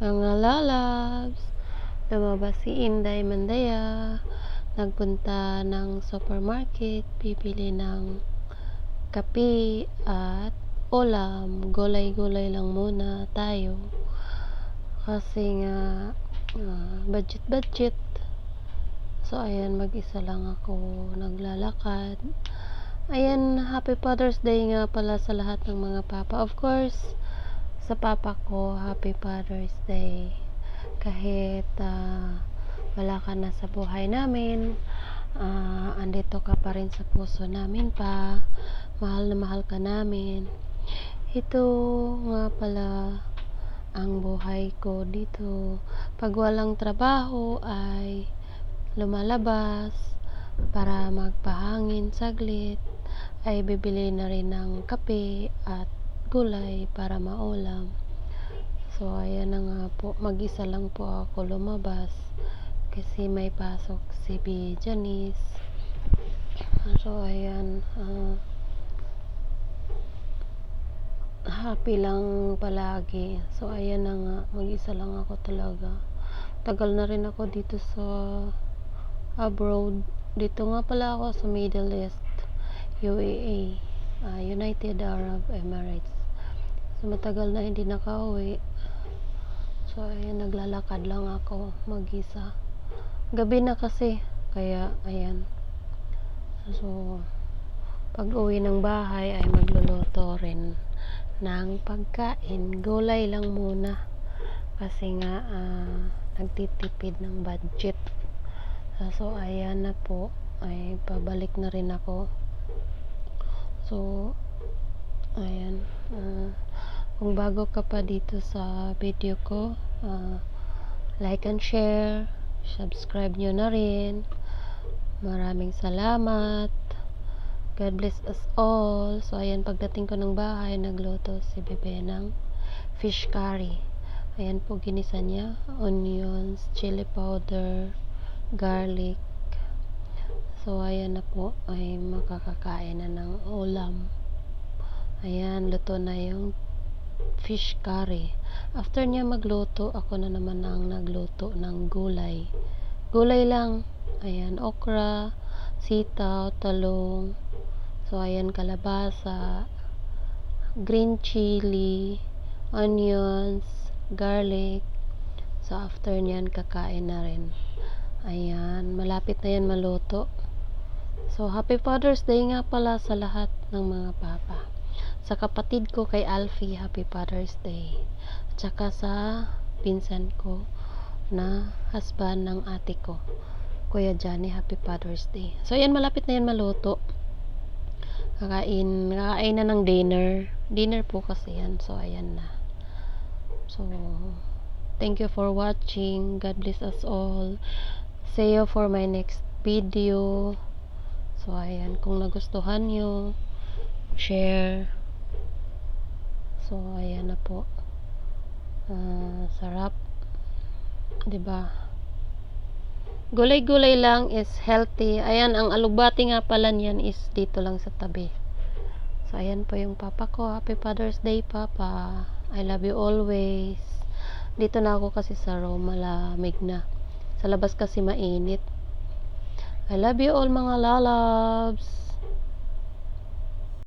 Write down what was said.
Mga lalabs, lumabas si Inday Mandaya, nagpunta ng supermarket, bibili ng kape at ulam. Gulay-gulay lang muna tayo kasi nga budget. So ayan, mag-isa lang ako naglalakad. Ayan, happy Father's Day nga pala sa lahat ng mga papa. Of course, sa papa ko, happy Father's Day. Kahit wala ka na sa buhay namin, andito ka pa rin sa puso namin pa. Mahal na mahal ka namin. Ito nga pala ang buhay ko dito. Pag walang trabaho ay lumalabas para magpahangin saglit, ay bibili na rin ng kape at gulay para maulam. So ayan na nga po, mag-isa lang po ako lumabas kasi may pasok si B. Janice. So ayan, happy lang palagi. So ayan na nga, mag-isa lang ako talaga. Tagal na rin ako dito sa abroad. Dito nga pala ako sa Middle East, UAE, United Arab Emirates. So matagal na hindi nakauwi. So ayan, naglalakad lang ako mag-isa. Gabi na kasi, kaya ayan. So pag uwi ng bahay ay magluluto rin ng pagkain. Gulay lang muna kasi nga nagtitipid ng budget. So ayan na po, ay pabalik na rin ako. So ayan, kung bago ka pa dito sa video ko, like and share, subscribe nyo na rin. Maraming salamat. God bless us all. So ayan, pagdating ko ng bahay, nagluto si Bebe ng fish curry. Ayan po, ginisa niya onions, chili powder, garlic. So ayan na po, ay makakakain na ng ulam. Ayan, luto na yung fish curry. After niya magluto, ako na naman ang nagluto ng gulay. Gulay lang. Ayan, okra, sitaw, talong. So ayan, kalabasa, green chili, onions, garlic. So after niyan, kakain na rin. Ayan, malapit na yan maluto. So happy Father's Day nga pala sa lahat ng mga papa. Sa kapatid ko kay Alfie, happy Father's Day. At saka sa pinsan ko na husband ng ate ko, Kuya Johnny, happy Father's Day. So ayan, malapit na yan maluto. Kakain na ng dinner po kasi yan. So ayan na. So thank you for watching. God bless us all. See you for my next video. So ayan, kung nagustuhan nyo, share. So ayan na po, sarap, 'di ba? Gulay-gulay lang is healthy. Ayan, ang alugbati nga pala niyan is dito lang sa tabi. So ayan po yung papa ko. Happy Father's Day, papa. I love you always. Dito na ako kasi sa room, malamig na. Sa labas kasi mainit. I love you all, mga lalabs.